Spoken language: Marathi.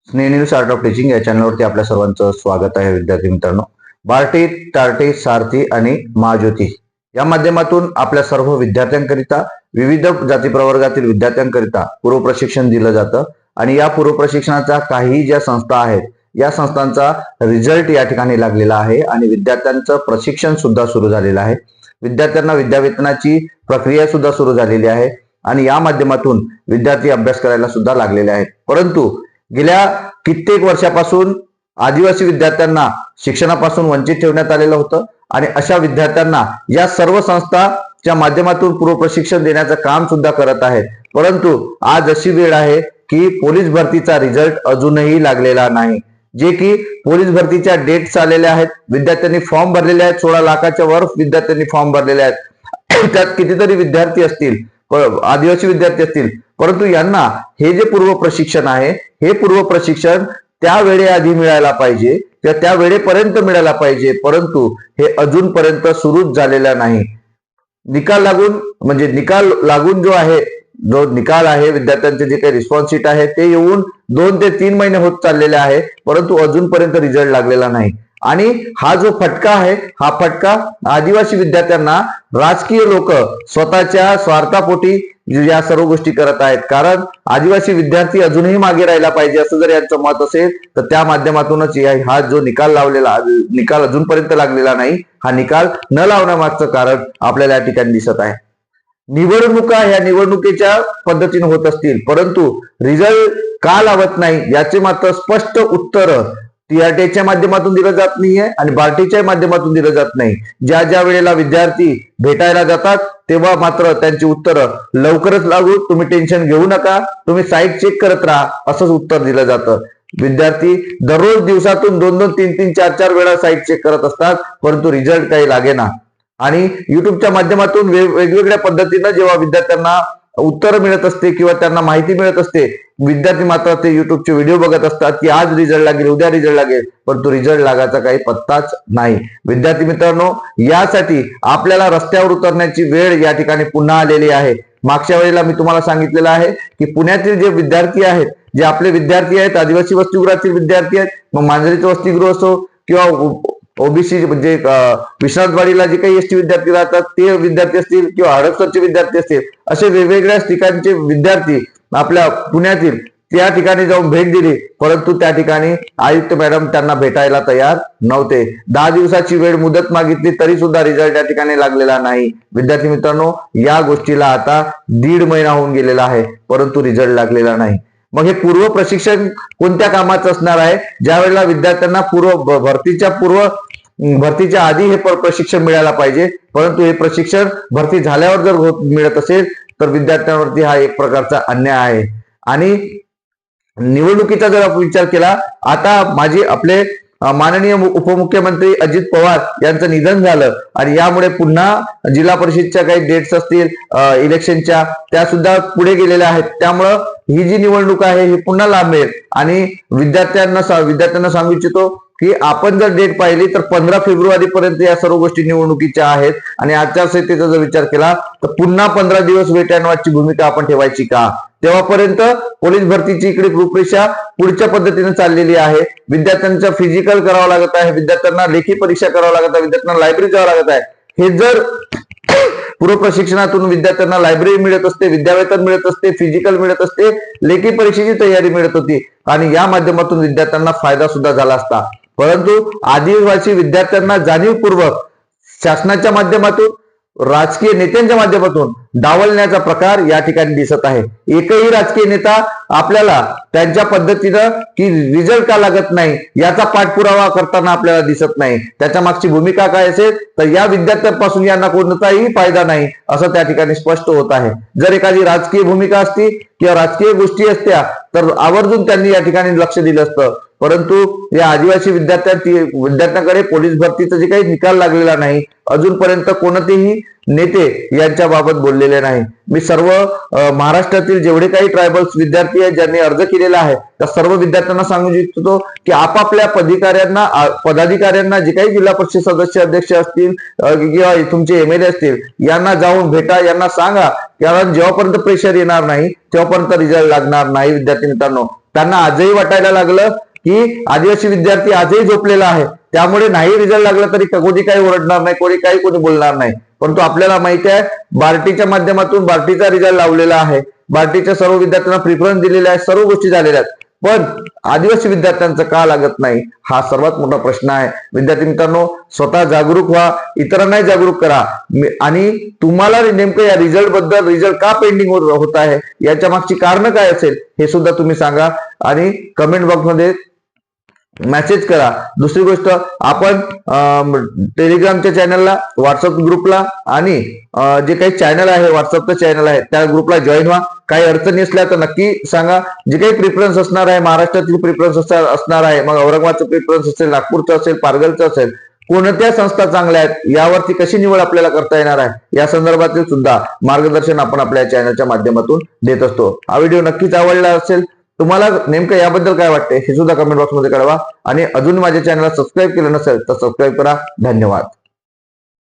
स्नेह आर्ट ऑफ टीचिंग या चॅनलवरती आपल्या सर्वांचं स्वागत आहे. विद्यार्थी मित्रांनो, बार्टी, टार्टी, सारथी आणि महाज्योती या माध्यमातून आपल्या सर्व विद्यार्थ्यांकरिता विविध जाती प्रवर्गातील विद्यार्थ्यांकरिता पूर्व प्रशिक्षण दिलं जातं आणि या पूर्व प्रशिक्षणाच्या काही ज्या संस्था आहेत या संस्थांचा रिझल्ट या ठिकाणी लागलेला आहे आणि विद्यार्थ्यांचं प्रशिक्षण सुद्धा सुरू झालेलं आहे. विद्यार्थ्यांना विद्यावेतनाची प्रक्रिया सुद्धा सुरू झालेली आहे आणि या माध्यमातून विद्यार्थी अभ्यास करायला सुद्धा लागलेले आहेत. परंतु गेल्या कित्येक वर्षापासून आदिवासी विद्यार्थ्यांना शिक्षणापासून वंचित ठेवण्यात आलेलं होतं आणि अशा विद्यार्थ्यांना या सर्व संस्थाच्या माध्यमातून पूर्व प्रशिक्षण देण्याचं काम सुद्धा करत आहेत. परंतु आज अशी वेळ आहे की पोलीस भरतीचा रिझल्ट अजूनही लागलेला नाही. जे की पोलीस भरतीच्या डेट्स आलेल्या आहेत, विद्यार्थ्यांनी फॉर्म भरलेले आहेत, 16 लाखाच्या वर विद्यार्थ्यांनी फॉर्म भरलेले आहेत. त्यात कितीतरी विद्यार्थी असतील, आदिवासी विद्यार्थी असतील, परंतु यांना हे जे पूर्व प्रशिक्षण आहे हे पूर्व प्रशिक्षण त्या वेळेआधी मिळायला पाहिजे किंवा त्या वेळेपर्यंत मिळायला पाहिजे, परंतु हे अजूनपर्यंत सुरूच झालेलं नाही. निकाल लागून जो निकाल आहे विद्यार्थ्यांचे जे काही रिस्पॉन्स शीट आहे ते येऊन 2 ते 3 महिने होत चाललेले आहे, परंतु अजूनपर्यंत रिझल्ट लागलेला नाही. आणि हा जो फटका आहे हा फटका आदिवासी विद्यार्थ्यांना राजकीय लोक स्वतःच्या स्वार्थापोटी या सर्व गोष्टी करत आहेत. कारण आदिवासी विद्यार्थी अजूनही मागे राहायला पाहिजे असं जर यांचं मत असेल तर त्या माध्यमातूनच हा जो निकाल अजूनपर्यंत लागलेला नाही, हा निकाल न लावण्यामागचं कारण आपल्याला या ठिकाणी दिसत आहे. निवडणुका ह्या निवडणुकीच्या पद्धतीने होत असतील, परंतु रिझल्ट का लावत नाही याचे मात्र स्पष्ट उत्तर टीआरटीच्या माध्यमातून दिलं जात नाहीये आणि बार्टीच्या माध्यमातून दिलं जात नाही. ज्या ज्या वेळेला विद्यार्थी भेटायला जातात तेव्हा मात्र त्यांची उत्तरं लवकरच लागू, तुम्ही टेन्शन घेऊ नका, तुम्ही साईट चेक करत राहा असंच उत्तर दिलं जातं. विद्यार्थी दररोज दिवसातून 2-2, 3-3, 4-4 वेळा साईट चेक करत असतात, परंतु रिझल्ट काही लागेना. आणि युट्यूबच्या माध्यमातून वेगवेगळ्या पद्धतीनं जेव्हा विद्यार्थ्यांना उत्तर मिळत असते किंवा त्यांना माहिती मिळत असते, विद्यार्थी मात्र ते युट्यूबचे व्हिडिओ बघत असतात की आज रिझल्ट लागेल, उद्या रिझल्ट लागेल, परंतु रिझल्ट लागायचा काही पत्ताच नाही. विद्यार्थी मित्रांनो, यासाठी आपल्याला रस्त्यावर उतरण्याची वेळ या ठिकाणी पुन्हा आलेली आहे. मागच्या वेळेला मी तुम्हाला सांगितलेलं आहे की पुण्यातील जे विद्यार्थी आहेत, जे आपले विद्यार्थी आहेत, आदिवासी वसतिगृहातील विद्यार्थी आहेत, मग मांजरीचं वसतिगृह असो किंवा ओबीसी म्हणजे विश्रांतवाडीला जे काही एसटी विद्यार्थी राहतात ते विद्यार्थी असतील किंवा हडपसरचे विद्यार्थी असतील, असे वेगवेगळ्या ठिकाणचे विद्यार्थी आपल्या पुण्यातील त्या ठिकाणी जाऊन भेट दिली, परंतु त्या ठिकाणी आयुक्त मॅडम त्यांना भेटायला तयार नव्हते. 10 दिवसाची वेळ मुदत मागितली तरी सुद्धा रिझल्ट या ठिकाणी लागलेला नाही. विद्यार्थी मित्रांनो, या गोष्टीला आता 1.5 महिना होऊन गेलेला आहे, परंतु रिझल्ट लागलेला नाही. मग हे पूर्व प्रशिक्षण कोणत्या कामाचं असणार आहे? ज्या वेळेला विद्यार्थ्यांना भरतीच्या आधी हे प्रशिक्षण मिळायला पाहिजे, परंतु हे प्रशिक्षण भरती झाल्यावर जर मिळत असेल तर विद्यार्थ्यांवरती हा एक प्रकारचा अन्याय आहे. आणि निवडणुकीचा जर आपण विचार केला, आता आपले माननीय उपमुख्यमंत्री अजित पवार यांचं निधन झालं आणि यामुळे पुन्हा जिल्हा परिषदच्या काही डेट्स असतील इलेक्शनच्या त्या सुद्धा पुढे गेलेल्या आहेत. त्यामुळं ही जी निवडणूक आहे ही पुन्हा लांबेल आणि विद्यार्थ्यांना सांगू इच्छितो की आपण जर डेट पाहिली तर 15 फेब्रुवारी पर्यंत या सर्व गोष्टी निवडणुकीच्या आहेत आणि आचारसंहितेचा जर विचार केला तर पुन्हा 15 दिवस वेट अँड वॉचची भूमिका आपण ठेवायची का? तेव्हापर्यंत पोलीस भरतीची इकडे रूपरेषा पुढच्या पद्धतीने चाललेली आहे. विद्यार्थ्यांचं फिजिकल करावं लागत आहे, विद्यार्थ्यांना लेखी परीक्षा करावं लागत आहे, विद्यार्थ्यांना लायब्ररी जावं लागत आहे. हे जर पूर्व प्रशिक्षणातून विद्यार्थ्यांना लायब्ररी मिळत असते, विद्यावेतन मिळत असते, फिजिकल मिळत असते, लेखी परीक्षेची तयारी मिळत होती आणि या माध्यमातून विद्यार्थ्यांना फायदा सुद्धा झाला असता. परंतु आदिवासी विद्यार्थ्यांना जाणीवपूर्वक शासनाच्या माध्यमातून, राजकीय नेत्यांच्या माध्यमातून डावलण्याचा प्रकार या ठिकाणी दिसत आहे. एकही राजकीय नेता आपल्याला त्यांच्या पद्धतीनं की रिझल्ट का लागत नाही याचा पाठपुरावा करताना आपल्याला दिसत नाही. त्याच्या मागची भूमिका काय असेल तर या विद्यार्थ्यांपासून यांना कोणताही फायदा नाही असं त्या ठिकाणी स्पष्ट होत आहे. जर एखादी राजकीय भूमिका असती किंवा राजकीय गोष्टी असत्या तर आवर्जून त्यांनी या ठिकाणी लक्ष दिलं असतं, परंतु या आदिवासी विद्यार्थ्यांकडे पोलीस भरतीचा जे काही निकाल लागलेला नाही, अजूनपर्यंत कोणतेही नेते यांच्या बाबत बोललेले नाही. मी सर्व महाराष्ट्रातील जेवढे काही ट्रायबल्स विद्यार्थी आहेत ज्यांनी अर्ज केलेला आहे त्या सर्व विद्यार्थ्यांना सांगू इच्छितो की आपापल्या पदाधिकाऱ्यांना जे काही जिल्हा परिषद सदस्य अध्यक्ष असतील किंवा तुमचे एमएलए असतील यांना जाऊन भेटा, यांना सांगा, कारण जेव्हापर्यंत प्रेशर येणार नाही तेव्हापर्यंत रिझल्ट लागणार नाही. विद्यार्थी मित्रांनो, त्यांना आजही वाटायला लागलं की आदिवासी विद्यार्थी आजही झोपलेला आहे, त्यामुळे नाही रिझल्ट लागला तरी कोणी काही ओरडणार नाही, कोणी बोलणार नाही. परंतु आपल्याला माहिती आहे बार्टीच्या माध्यमातून बार्टीचा रिझल्ट लावलेला आहे, बार्टीच्या सर्व विद्यार्थ्यांना प्रिफरन्स दिलेला आहे, सर्व गोष्टी झालेल्या आहेत. पण आदिवासी विद्यार्थ्यांचं का लागत नाही हा सर्वात मोठा प्रश्न आहे. विद्यार्थी मित्रांनो, स्वतः जागरूक व्हा, इतरांनाही जागरूक करा आणि तुम्हाला नेमकं या रिझल्ट का पेंडिंग होत आहे याच्या मागची कारण काय असेल हे सुद्धा तुम्ही सांगा आणि कमेंट बॉक्समध्ये मेसेज करा. दुसरी गोष्ट, आपण टेलिग्रामच्या चॅनलला, व्हॉट्सअप ग्रुपला आणि जे काही चॅनल आहे व्हॉट्सअपचं चॅनल आहे त्या ग्रुपला जॉईन व्हा. काही अडचणी असल्या तर नक्की सांगा. जे काही प्रिफरन्स असणार आहे, महाराष्ट्रातील प्रिफरन्स असणार आहे, मग औरंगाबादचं प्रिफरन्स असेल, नागपूरचं असेल, पारगलचं असेल, कोणत्या संस्था चांगल्या आहेत यावरती कशी निवड आपल्याला करता येणार आहे या संदर्भातील सुद्धा मार्गदर्शन आपण आपल्या चॅनलच्या माध्यमातून देत असतो. हा व्हिडिओ नक्कीच आवडला असेल. तुम्हाला नेमकं याबद्दल काय वाटते हे सुद्धा कमेंट बॉक्समध्ये कळवा आणि अजून माझ्या चॅनलला सबस्क्राईब केलं नसेल तर सबस्क्राईब करा. धन्यवाद.